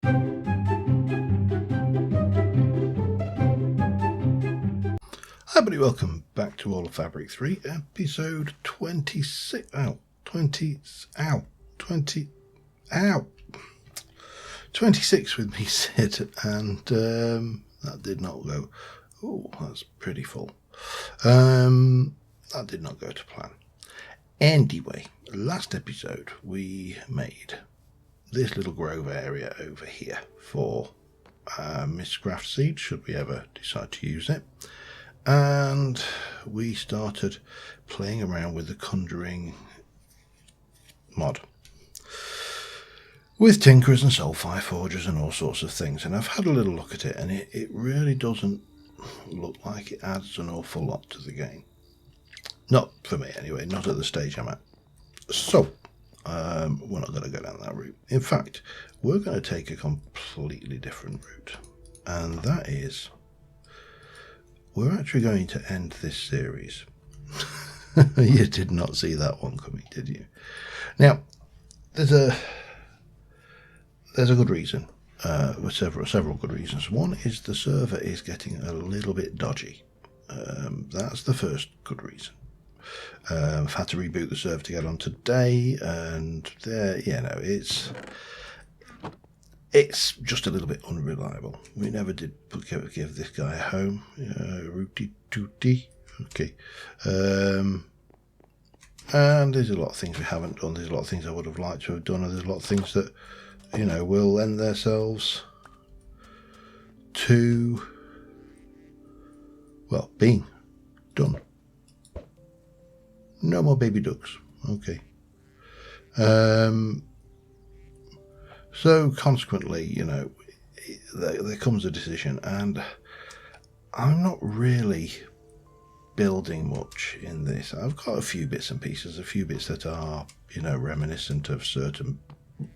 Hi everybody, welcome back to All of Fabric 3, episode 26, 26 with me, Sid, and that did not go, oh, that's pretty full, that did not go to plan. Anyway, last episode we made this little grove area over here for Mistcraft seed, should we ever decide to use it. And we started playing around with the Conjuring mod with Tinkerers and Soulfire Forgers and all sorts of things, and I've had a little look at it, and it really doesn't look like it adds an awful lot to the game. Not for me anyway, not at the stage I'm at. So we're not going to go down that route. In fact, we're going to take a completely different route, and that is, we're actually going to end this series. You did not see that one coming, did you? Now, there's a good reason, several good reasons. One is the server is getting a little bit dodgy. That's the first good reason. I've had to reboot the server to get on today, and it's just a little bit unreliable. We never did give this guy a home. Rooty tooty. Okay. And there's a lot of things we haven't done. There's a lot of things I would have liked to have done. And there's a lot of things that, will lend themselves to, well, being done. No more baby ducks. Okay. So consequently, there comes a decision, and I'm not really building much in this. I've got a few bits and pieces, a few bits that are, reminiscent of certain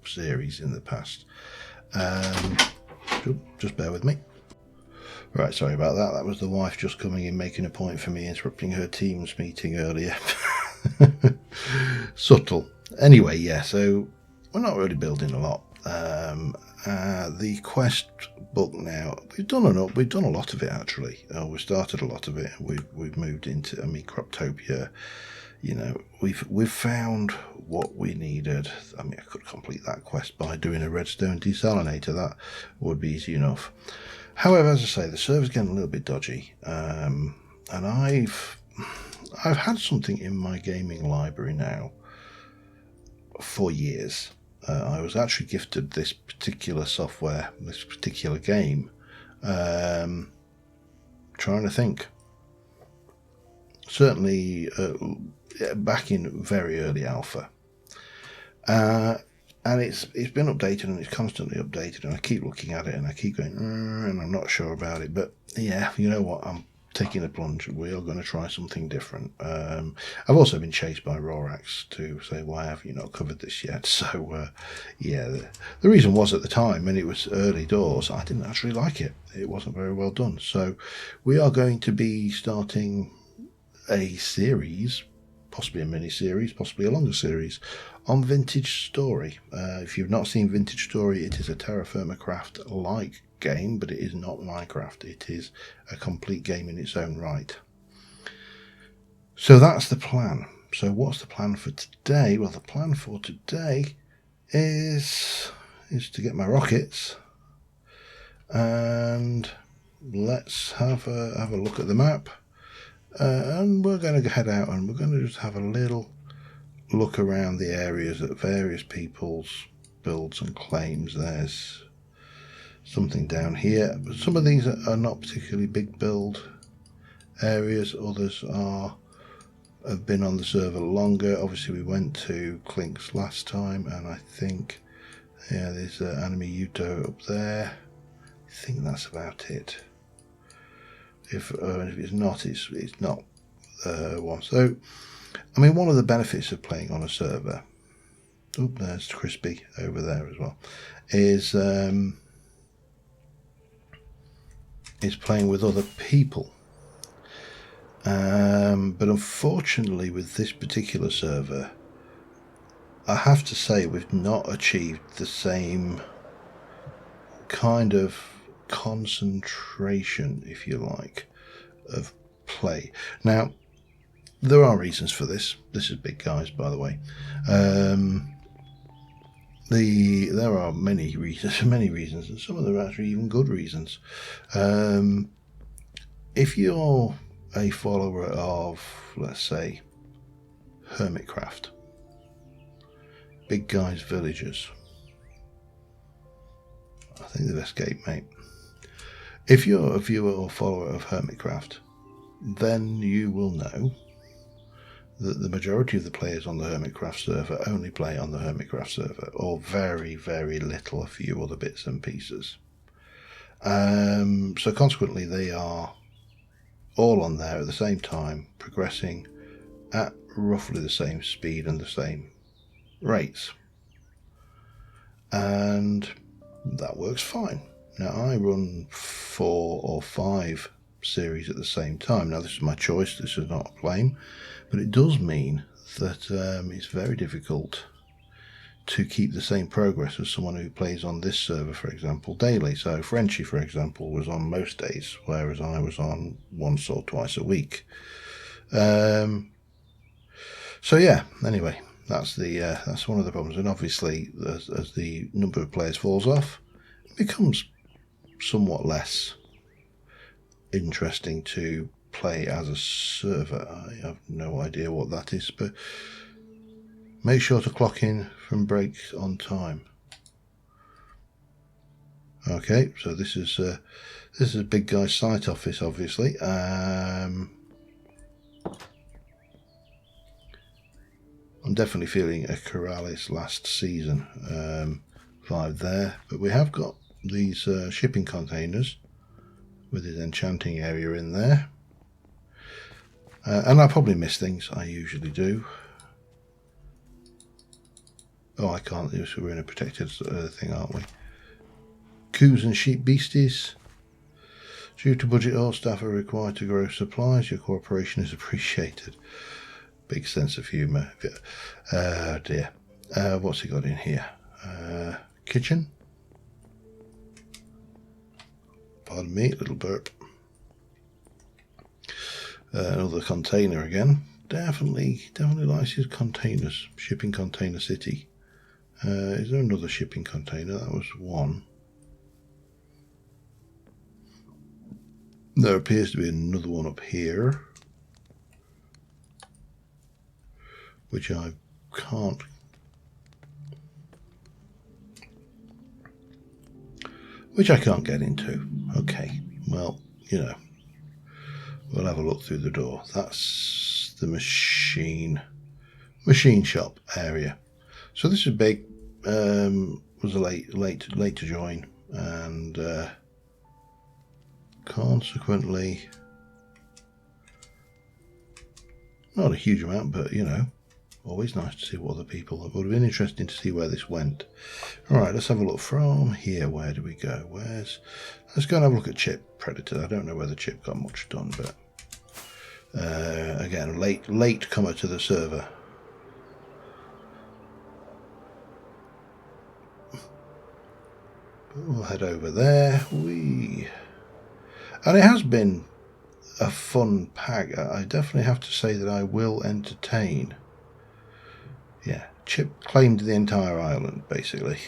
series in the past. Just bear with me. Right, sorry about that. That was the wife just coming in, making a point for me, interrupting her Teams meeting earlier. Subtle. Anyway, yeah, so we're not really building a lot. The quest book now, we've done a lot of it actually. We started a lot of it. We've moved into Croptopia. We've found what we needed. I mean, I could complete that quest by doing a redstone desalinator. That would be easy enough. However, as I say, the server's getting a little bit dodgy, and I've had something in my gaming library now for years. I was actually gifted this particular software, this particular game. Trying to think. Certainly back in very early alpha. And it's been updated, and it's constantly updated, and I keep looking at it and I keep going, and I'm not sure about it. But yeah, you know what? I'm taking the plunge. We are going to try something different. I've also been chased by Rorax to say, why have you not covered this yet? So the reason was, at the time, when it was early doors, I didn't actually like it. It wasn't very well done. So we are going to be starting a series, possibly a mini series, possibly a longer series, on Vintage Story. If you've not seen Vintage Story, it is a Terra Firma Craft like game, but it is not Minecraft. It is a complete game in its own right. So that's the plan. So what's the plan for today? Well, the plan for today is to get my rockets, and let's have a look at the map, and we're going to head out and we're going to just have a little look around the areas that various people's builds and claims. There's something down here. Some of these are not particularly big build areas. Others have been on the server longer. Obviously, we went to Clinks last time, and I think, yeah, there's Anime Yuto up there. I think that's about it. If it's not, it's not one. So, I mean, one of the benefits of playing on a server, oh, there's Crispy over there as well, is playing with other people. But unfortunately, with this particular server, I have to say we've not achieved the same kind of concentration, if you like, of play. Now, there are reasons for this. This is Big Guys, by the way. There are many reasons, and some of them are actually even good reasons. If you're a follower of, let's say, Hermitcraft, Big Guys Villagers, I think they've escaped, mate. If you're a viewer or follower of Hermitcraft, then you will know that the majority of the players on the Hermitcraft server only play on the Hermitcraft server, or very, very little, a few other bits and pieces. So consequently, they are all on there at the same time, progressing at roughly the same speed and the same rates. And that works fine. Now, I run 4 or 5 series at the same time. Now, this is my choice, this is not a claim, but it does mean that it's very difficult to keep the same progress as someone who plays on this server, for example, daily. So Frenchie, for example, was on most days, whereas I was on once or twice a week. So yeah, anyway, that's one of the problems. And obviously, as the number of players falls off, it becomes somewhat less interesting to play as a server. I have no idea what that is, but make sure to clock in from breaks on time. Okay, so this is a Big Guy's site office, obviously. I'm definitely feeling a Keralis last season vibe there, but we have got these shipping containers with his enchanting area in there. And I probably miss things, I usually do. Oh, I can't, we're in a protected thing, aren't we? Coos and sheep beasties. Due to budget, all staff are required to grow supplies. Your cooperation is appreciated. Big sense of humour. Dear. What's he got in here? Kitchen. Pardon me, little burp. Another container again. Definitely likes his containers. Shipping container city. Is there another shipping container? That was one. There appears to be another one up here, which I can't. Which I can't get into. Okay, well, you know, we'll have a look through the door. That's the machine shop area. So this is big. Was a late to join, and consequently, not a huge amount, but you know, always nice to see what other people. It would have been interesting to see where this went. All right, let's have a look from here. Where do we go? Let's go and have a look at Chip Predator. I don't know whether Chip got much done, but again, late comer to the server. We'll head over there. And it has been a fun pack. I definitely have to say that I will entertain. Yeah, Chip claimed the entire island, basically.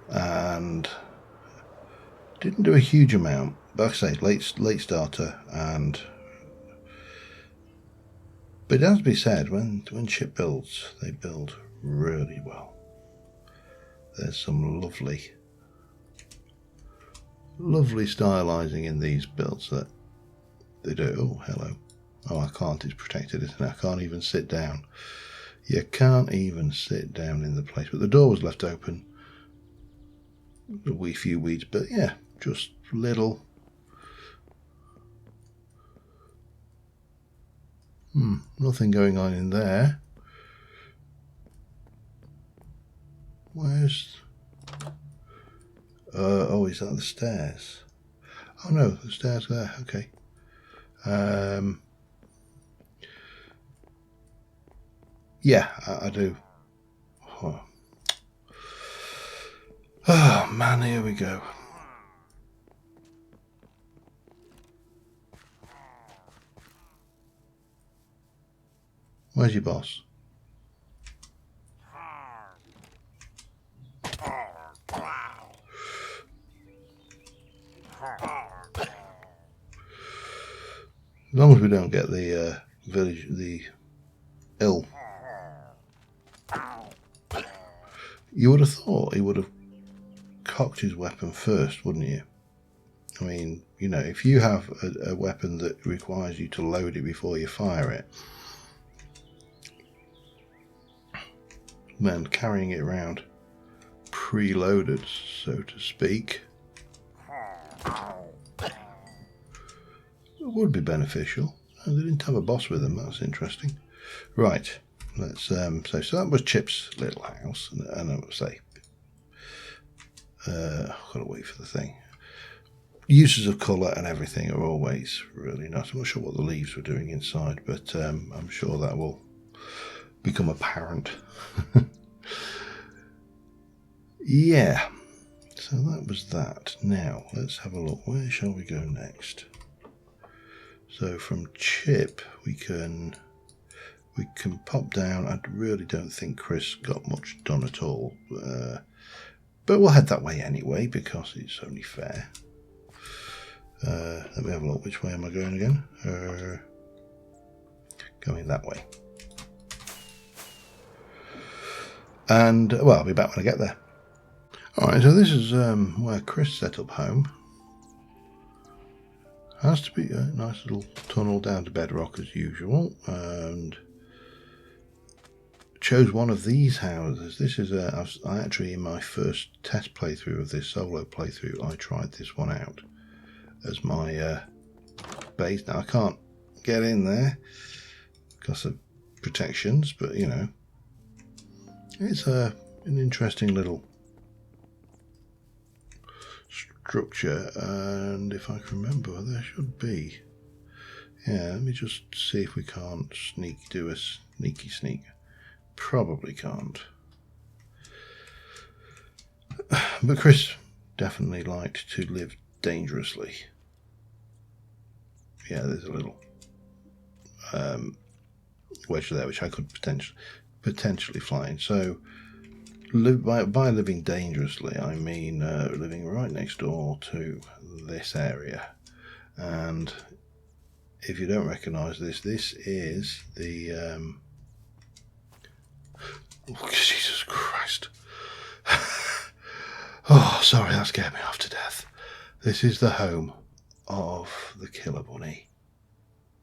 And didn't do a huge amount. But like I say, late starter. But it has to be said, when Chip builds, they build really well. There's some lovely stylising in these builds that they do. Oh, hello. Oh, I can't. It's protected, isn't it? I can't even sit down. You can't even sit down in the place. But the door was left open. A wee few weeds, but yeah, just little. Nothing going on in there. Where's... oh, is that the stairs? Oh no, the stairs there. Okay. Yeah, I do. Oh. Oh man, here we go. Where's your boss? As long as we don't get the village, the ill. You would have thought he would have cocked his weapon first, wouldn't you? I mean, you know, if you have a weapon that requires you to load it before you fire it, then carrying it around preloaded, so to speak, would be beneficial. They didn't have a boss with them. That's interesting. Right, let's so that was Chip's little house, and I would say, I've got to wait for the thing. Uses of colour and everything are always really nice. I'm not sure what the leaves were doing inside, but I'm sure that will become apparent. Yeah, so that was that. Now let's have a look. Where shall we go next? So from Chip we can pop down. I really don't think Chris got much done at all, but we'll head that way anyway because it's only fair. Let me have a look. Which way am I going again? Going that way. And well, I'll be back when I get there. Alright, so this is where Chris set up home. Has to be a nice little tunnel down to bedrock as usual, and chose one of these houses. This is I actually, in my first test playthrough of this solo playthrough, I tried this one out as my base. Now I can't get in there because of protections, but you know, it's an interesting little structure, and if I can remember, there should be. Yeah, let me just see if we can't do a sneaky sneak. Probably can't. But Chris definitely liked to live dangerously. Yeah, there's a little wedge there which I could potentially fly in. So by living dangerously, I mean living right next door to this area. And if you don't recognise this, this is the oh, Jesus Christ. Oh, sorry, that scared me half to death. This is the home of the killer bunny.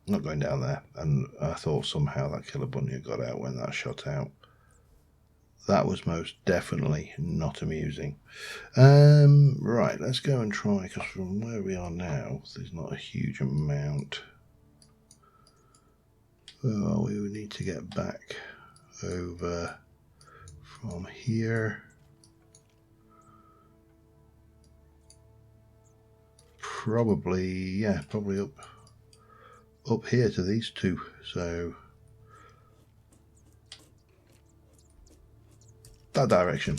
I'm not going down there, and I thought somehow that killer bunny had got out when that shot out. That was most definitely not amusing. Right, let's go and try, because from where we are now, there's not a huge amount. Oh, we would need to get back over from here. Probably up here to these two. So that direction.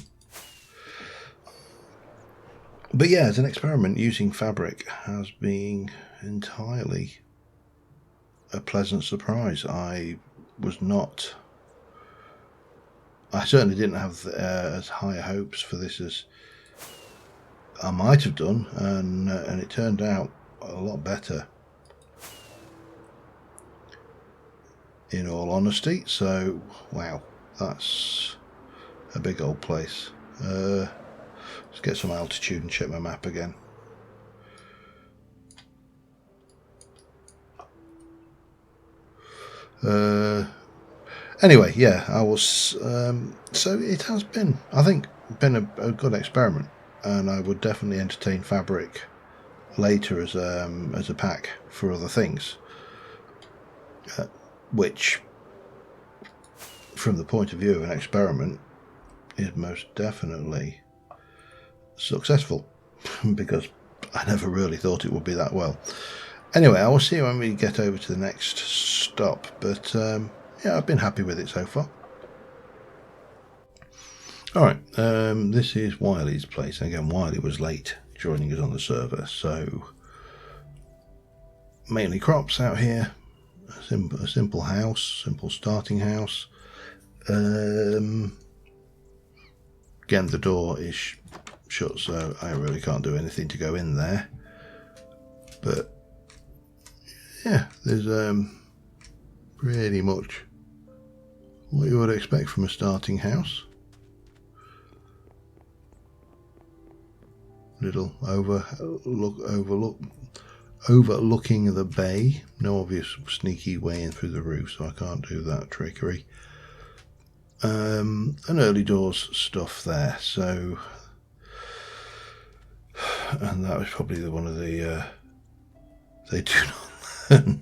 But yeah, as an experiment, using fabric has been entirely a pleasant surprise. I certainly didn't have as high hopes for this as I might have done, and it turned out a lot better, in all honesty. So wow, that's a big old place. Let's get some altitude and check my map again. Anyway, yeah, I was so it has been, I think, a good experiment, and I would definitely entertain fabric later as a pack for other things, which, from the point of view of an experiment, is most definitely successful, because I never really thought it would be that well. Anyway, I will see you when we get over to the next stop, but yeah, I've been happy with it so far. Alright, this is Wiley's place. Again, Wiley was late joining us on the server, so mainly crops out here. A simple house, simple starting house. Again, the door is shut, so I really can't do anything to go in there. But yeah, there's pretty much what you would expect from a starting house. Little overlooking the bay. No obvious sneaky way in through the roof, so I can't do that trickery. And early doors stuff there. So, and that was probably one of the they do not learn.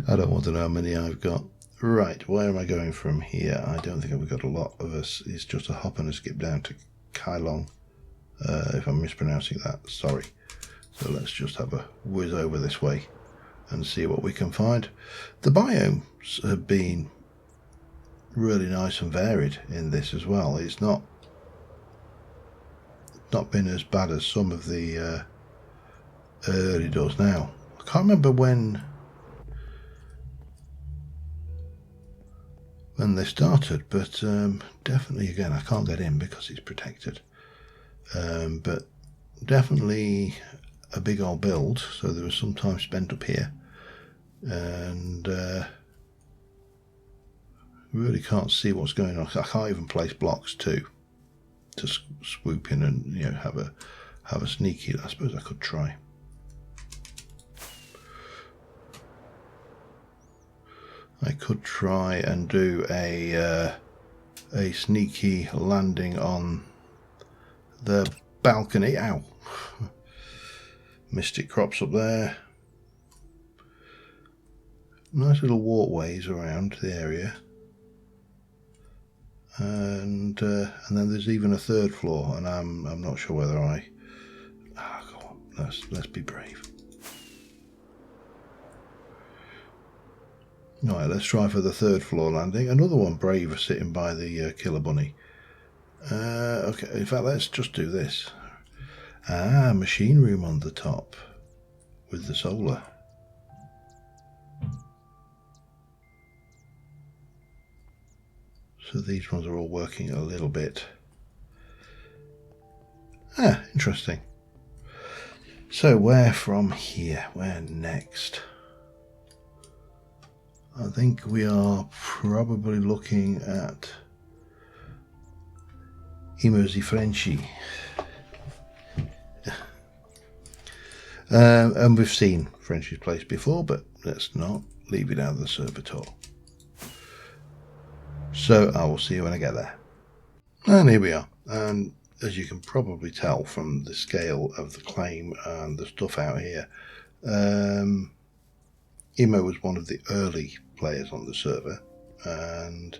I don't want to know how many I've got. Right, where am I going from here? I don't think I've got a lot of us. It's just a hop and a skip down to Kailong. If I'm mispronouncing that, sorry. So let's just have a whiz over this way and see what we can find. The biomes have been really nice and varied in this as well. It's not been as bad as some of the early doors now. I can't remember when they started, but definitely, again, I can't get in because it's protected. But definitely a big old build, so there was some time spent up here, and really can't see what's going on. I can't even place blocks to swoop in and have a sneaky. I suppose I could try. I could try and do a sneaky landing on the balcony. Ow. Mystic crops up there. Nice little walkways around the area. And then there's even a third floor, and I'm not sure whether I... go on, let's be brave. Alright, let's try for the third floor landing. Another one brave sitting by the killer bunny. Okay, in fact, let's just do this. Machine room on the top with the solar. So these ones are all working a little bit. Interesting. So where from here? Where next? I think we are probably looking at Immersi Frenchy. And we've seen Frenchy's place before, but let's not leave it out of the server tour. So I will see you when I get there. And here we are. And as you can probably tell from the scale of the claim and the stuff out here, Imo was one of the early players on the server, and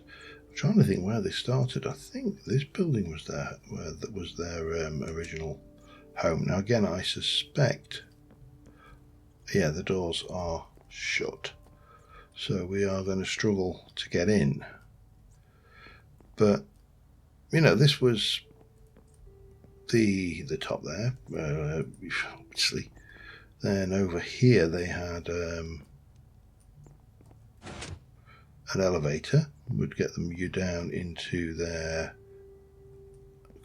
I'm trying to think where they started. I think this building was there, where that was their original home. Now again, I suspect, yeah, the doors are shut, so we are going to struggle to get in. But this was the top there, obviously. Then over here they had an elevator, would get you down into their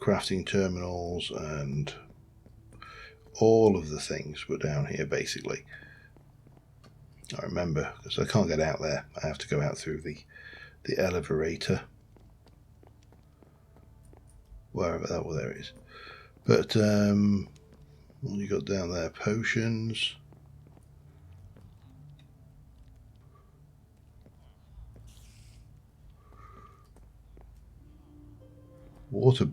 crafting terminals, and all of the things were down here basically. I remember, because I can't get out there, I have to go out through the elevator, wherever that, well, there it is. But what you got down there? Potions. Water.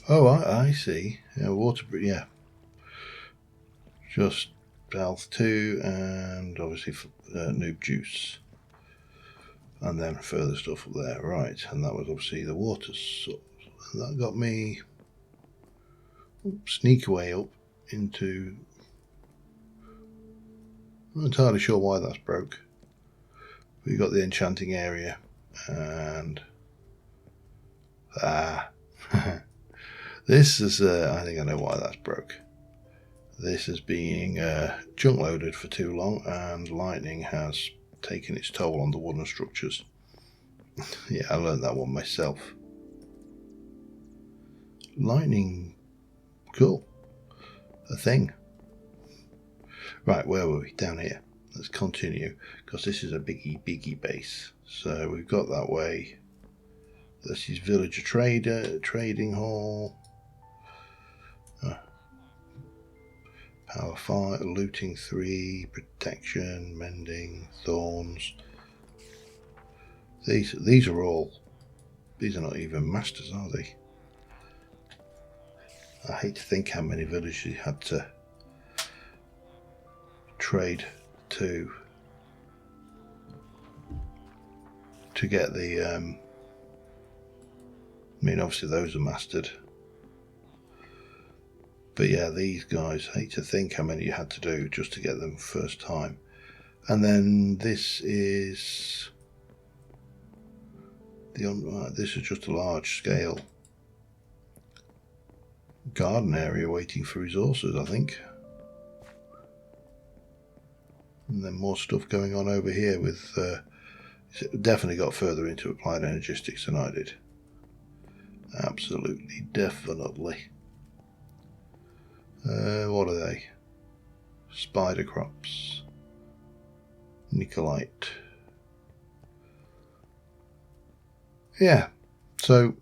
Oh, I see. Yeah, water. Yeah. Just health 2, and obviously noob juice, and then further stuff up there. Right, and that was obviously the water source. That got me sneak away up into... I'm not entirely sure why that's broke. We've got the enchanting area, and this is I think I know why that's broke. This is being junk loaded for too long, and lightning has taken its toll on the wooden structures. Yeah, I learned that one myself. Lightning, cool, a thing. Right, where were we? Down here. Let's continue, because this is a biggie base. So we've got that way. This is villager trader, trading hall. Power 5, looting 3, protection, mending, thorns. These are all. These are not even masters, are they? I hate to think how many villages you had to trade to get the. I mean, obviously those are mastered. But yeah, these guys, I hate to think how many you had to do just to get them first time. And then this is this is just a large scale garden area waiting for resources, I think. And then more stuff going on over here with definitely got further into applied energistics than I did. Absolutely, definitely. What are they? Spider crops. Nicolite. Yeah, so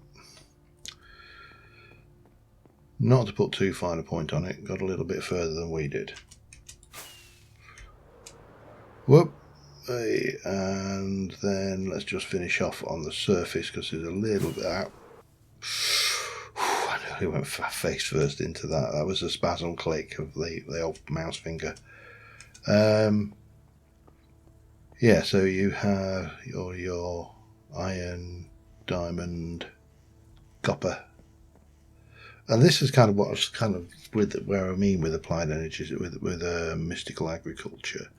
not to put too fine a point on it, got a little bit further than we did. Whoop. Hey, and then let's just finish off on the surface because there's a little bit out. I nearly went face first into that. That was a spasm click of the old mouse finger. Yeah, so you have your iron, diamond, copper. And this is kind of what I was kind of where I mean with applied energies, with mystical agriculture.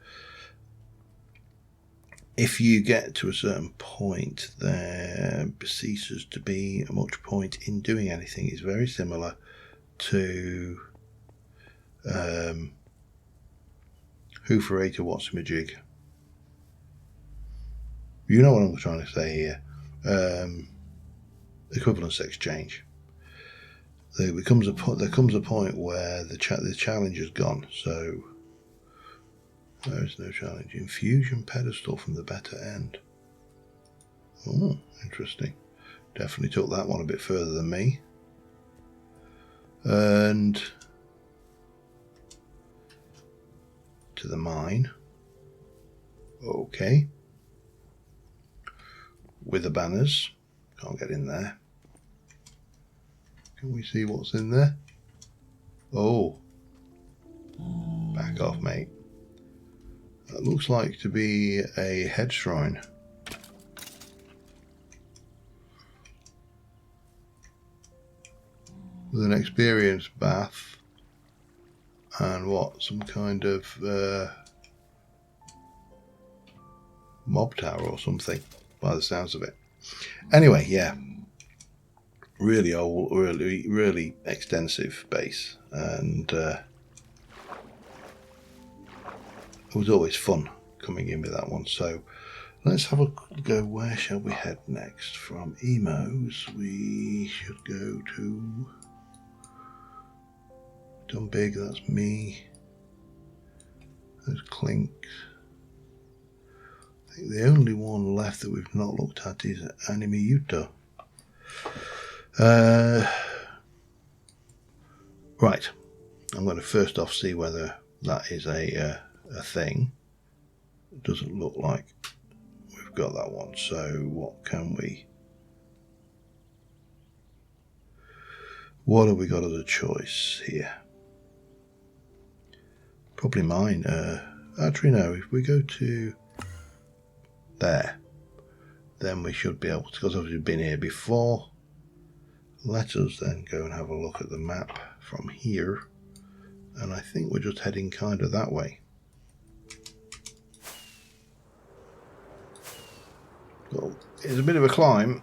If you get to a certain point, there ceases to be much point in doing anything. It's very similar to Who for Rata, What's My Jig? You know what I'm trying to say here. Equivalence exchange. There comes a point where the challenge is gone. So there is no challenge. Infusion pedestal from the better end. Oh, interesting. Definitely took that one a bit further than me. And to the mine. Okay. With the banners. Can't get in there. Can we see what's in there? Oh. Back off, mate. That looks like to be a head shrine. With an experience bath and what? Some kind of mob tower or something, by the sounds of it. Anyway, yeah. Really old, really extensive base, and it was always fun coming in with that one. So let's have a go. Where shall we head next? From Emos, we should go to Dunbig. That's me. There's Clink. I think the only one left that we've not looked at is Animiyuta. Right, I'm going to first off see whether that is a thing. It doesn't look like we've got that one, so what have we got as a choice here? Probably mine. Actually no, if we go to there, then we should be able to, because obviously we've been here before. Let us then go and have a look at the map. from here, and I think we're just heading kind of that way. Well, it's a bit of a climb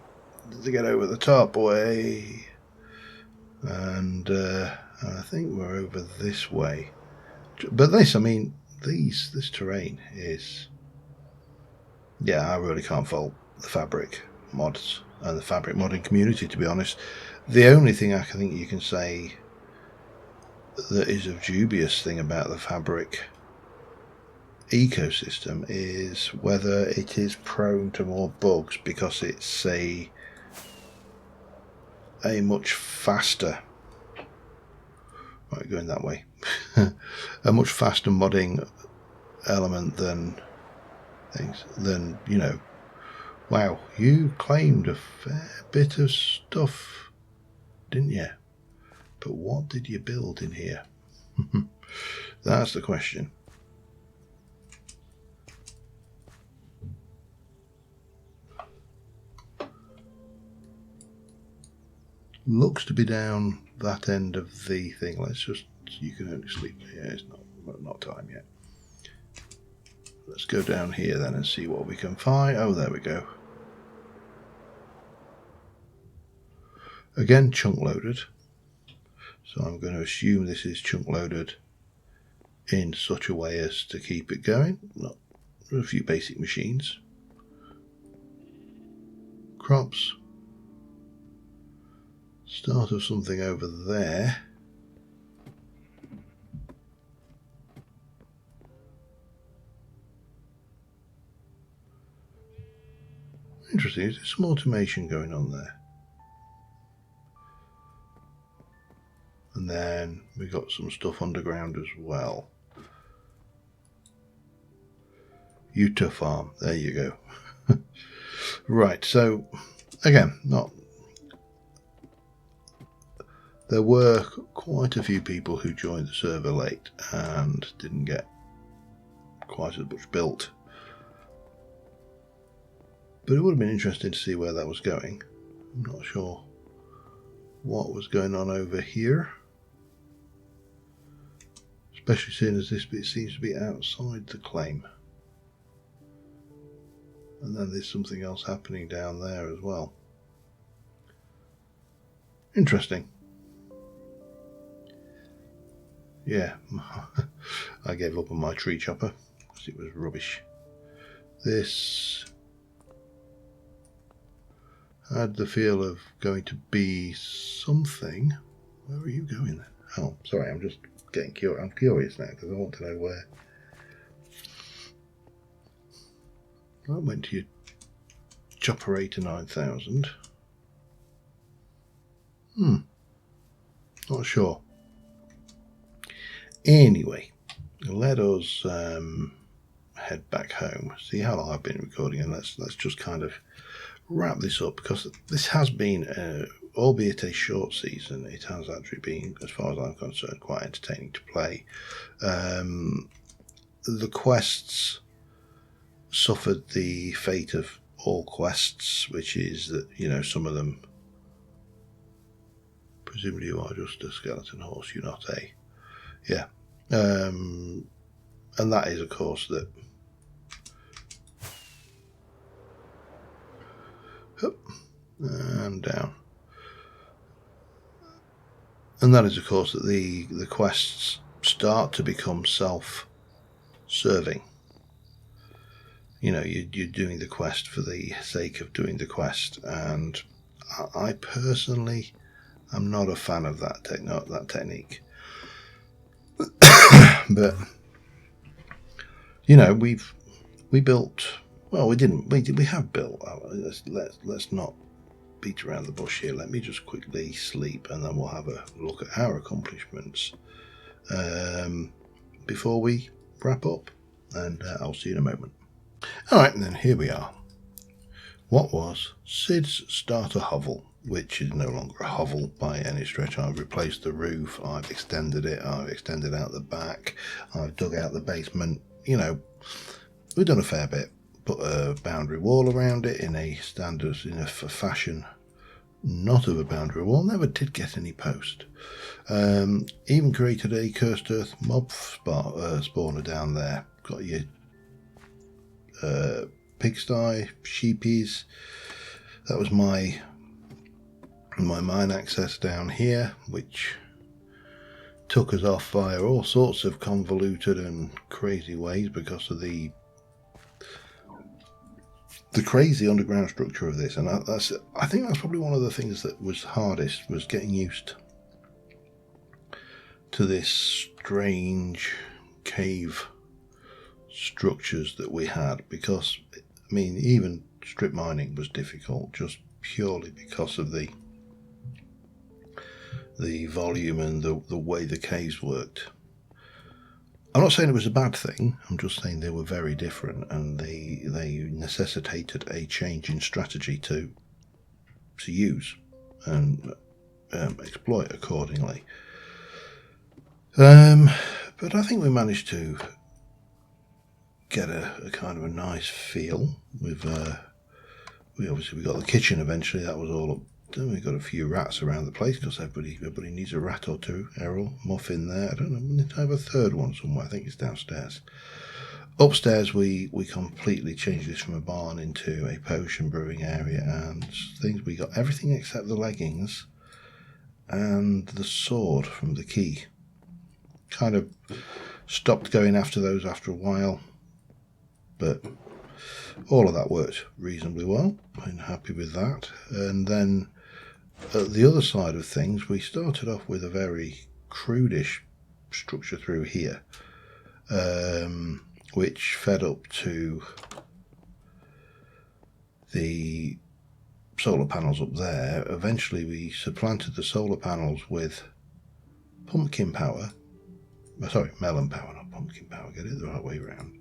to get over the top way, and I think we're over this way. But this, I mean, this terrain is, yeah, I really can't fault the Fabric mods and the Fabric modding community, to be honest. The only thing I think you can say that is a dubious thing about the Fabric ecosystem is whether it is prone to more bugs, because it's a much faster, right, going that way, a much faster modding element than things, than, you know, wow, you claimed a fair bit of stuff, didn't you? But what did you build in here? That's the question. Looks to be down that end of the thing. Let's just, you can only sleep here. It's not time yet. Let's go down here then and see what we can find. Oh, there we go. Again, chunk loaded. So I'm going to assume this is chunk loaded in such a way as to keep it going. Not a few basic machines. Crops. Start of something over there. Interesting, there's some automation going on there. And then we got some stuff underground as well. Utah Farm, there you go. Right, so again, there were quite a few people who joined the server late and didn't get quite as much built. But it would have been interesting to see where that was going. I'm not sure what was going on over here. Especially seeing as this bit seems to be outside the claim. And then there's something else happening down there as well. Interesting. Yeah, I gave up on my tree chopper because it was rubbish. This had the feel of going to be something. Where are you going then? Oh, sorry, I'm just getting curious. I'm curious now because I want to know where. I went to your chopper 89,000. Not sure. Anyway, let us head back home. See how long I've been recording, and let's just kind of wrap this up, because this has been, albeit a short season, it has actually been, as far as I'm concerned, quite entertaining to play. The quests suffered the fate of all quests, which is that, you know, some of them, presumably you are just a skeleton horse, you're not a, yeah. And that is, of course, that up and down. And that is, of course, that the quests start to become self-serving. You know, you're doing the quest for the sake of doing the quest, and I personally am not a fan of that technique. But you know, we built. Well, we didn't. We have built. Let's not beat around the bush here. Let me just quickly sleep, and then we'll have a look at our accomplishments before we wrap up. And I'll see you in a moment. All right, and then here we are. What was Sid's starter hovel, which is no longer a hovel by any stretch. I've replaced the roof, I've extended it, I've extended out the back, I've dug out the basement. You know, we've done a fair bit. Put a boundary wall around it in a standard, in a fashion not of a boundary wall. Never did get any post. Even created a Cursed Earth mob spawner down there. Got your pigsty, sheepies. That was my mine access down here, which took us off via all sorts of convoluted and crazy ways because of the crazy underground structure of this. And I think that's probably one of the things that was hardest, was getting used to this strange cave structures that we had, because I mean, even strip mining was difficult just purely because of the volume and the way the caves worked. I'm not saying it was a bad thing, I'm just saying they were very different, and they necessitated a change in strategy to use and exploit accordingly. But I think we managed to get a kind of a nice feel with we got the kitchen eventually. That was all up. Then we got a few rats around the place because everybody needs a rat or two. Errol, Muffin there. I don't know. I have a third one somewhere. I think it's downstairs. Upstairs we completely changed this from a barn into a potion brewing area and things. We got everything except the leggings and the sword from the key. Kind of stopped going after those after a while, but all of that worked reasonably well. I'm happy with that. And then at the other side of things, we started off with a very crudish structure through here, which fed up to the solar panels up there. Eventually we supplanted the solar panels with pumpkin power. Sorry, melon power, not pumpkin power. Get it the right way around.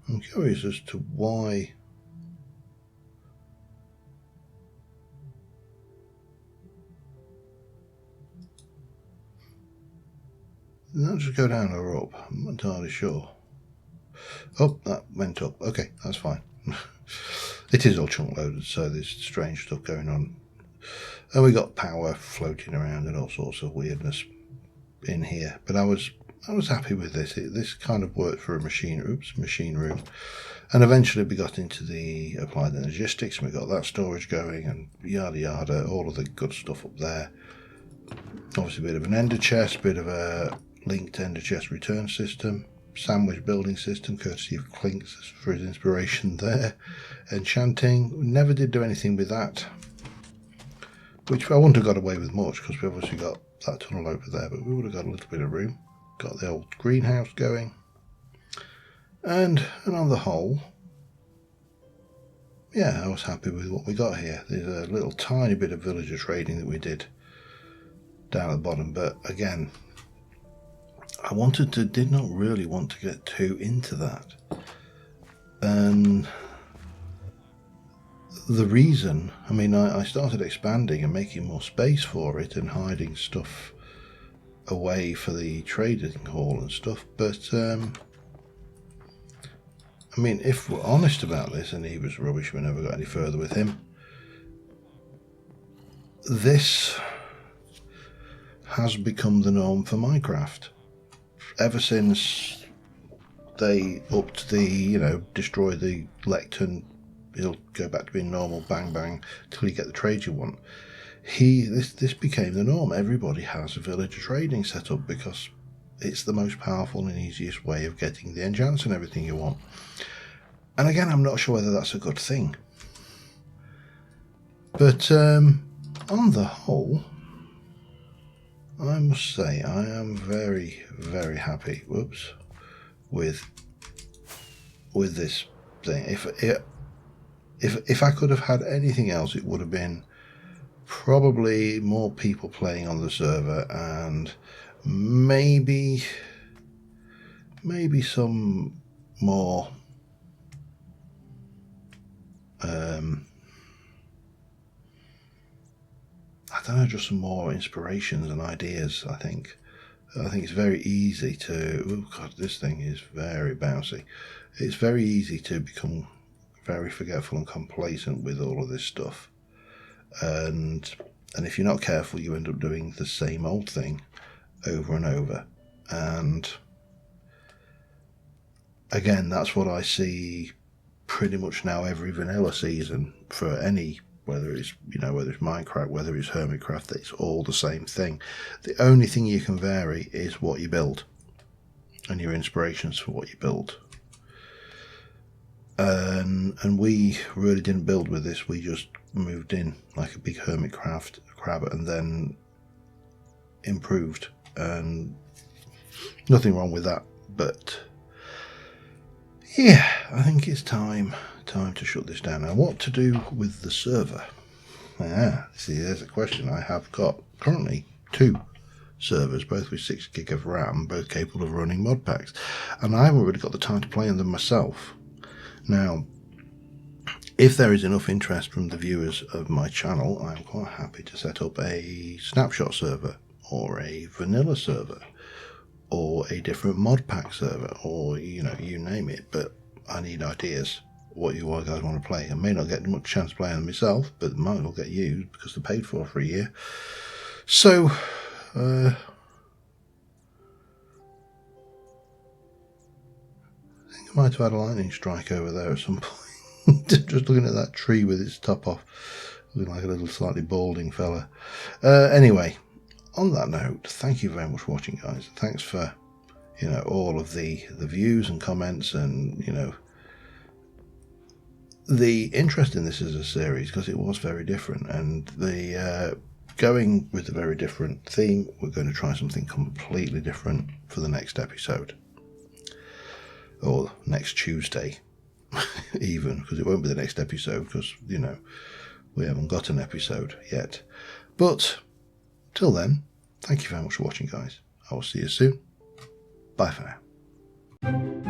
I'm curious as to why did that just go down or up? I'm not entirely sure. Oh, that went up. Okay, that's fine. It is all chunk loaded, so there's strange stuff going on. And we got power floating around and all sorts of weirdness in here. But I was happy with this. This kind of worked for a machine room. And eventually we got into the applied energistics, and we got that storage going and yada yada, all of the good stuff up there. Obviously a bit of an ender chest, bit of a linked ender chest return system, sandwich building system, courtesy of Clinks for his inspiration there. Enchanting, never did do anything with that, which I wouldn't have got away with much because we obviously got that tunnel over there, but we would have got a little bit of room. Got the old greenhouse going, and on the whole, yeah, I was happy with what we got here. There's a little tiny bit of villager trading that we did down at the bottom, but again, I did not really want to get too into that. And the reason, I mean, I started expanding and making more space for it and hiding stuff away for the trading hall and stuff, but I mean, if we're honest about this, and he was rubbish, we never got any further with him, this has become the norm for Minecraft. Ever since they upped the, destroy the lectern, he'll go back to being normal, bang bang, till you get the trade you want. This became the norm. Everybody has a villager trading set up because it's the most powerful and easiest way of getting the enchants and everything you want. And again, I'm not sure whether that's a good thing. But on the whole, I must say I am very, very happy. With this thing. If I could have had anything else, it would have been probably more people playing on the server, and maybe some more I don't know, just some more inspirations and ideas, I think. I think it's very easy to, oh god, this thing is very bouncy. It's very easy to become very forgetful and complacent with all of this stuff. And if you're not careful, you end up doing the same old thing over and over. And again, that's what I see pretty much now every vanilla season for any, whether it's Minecraft, whether it's Hermitcraft, it's all the same thing. The only thing you can vary is what you build and your inspirations for what you build. And we really didn't build with this. We just moved in like a big Hermitcraft crab and then improved, and nothing wrong with that. But yeah, I think it's time to shut this down. Now, what to do with the server? See, there's a question. I have got currently 2 servers, both with 6 gig of RAM, both capable of running mod packs, and I haven't really got the time to play on them myself. Now, if there is enough interest from the viewers of my channel, I'm quite happy to set up a snapshot server, or a vanilla server, or a different mod pack server, or you name it. But I need ideas what you guys want to play. I may not get much chance to play them myself, but might as well get used because they're paid for a year. So I think I might have had a lightning strike over there at some point. Just looking at that tree with its top off, looking like a little slightly balding fella. Anyway, on that note, thank you very much for watching, guys. Thanks for all of the views and comments, and the interest in this as a series, because it was very different. And the going with a very different theme, we're going to try something completely different for the next episode, or next Tuesday even, because it won't be the next episode, because we haven't got an episode yet. But till then, thank you very much for watching, guys. I will see you soon. Bye for now.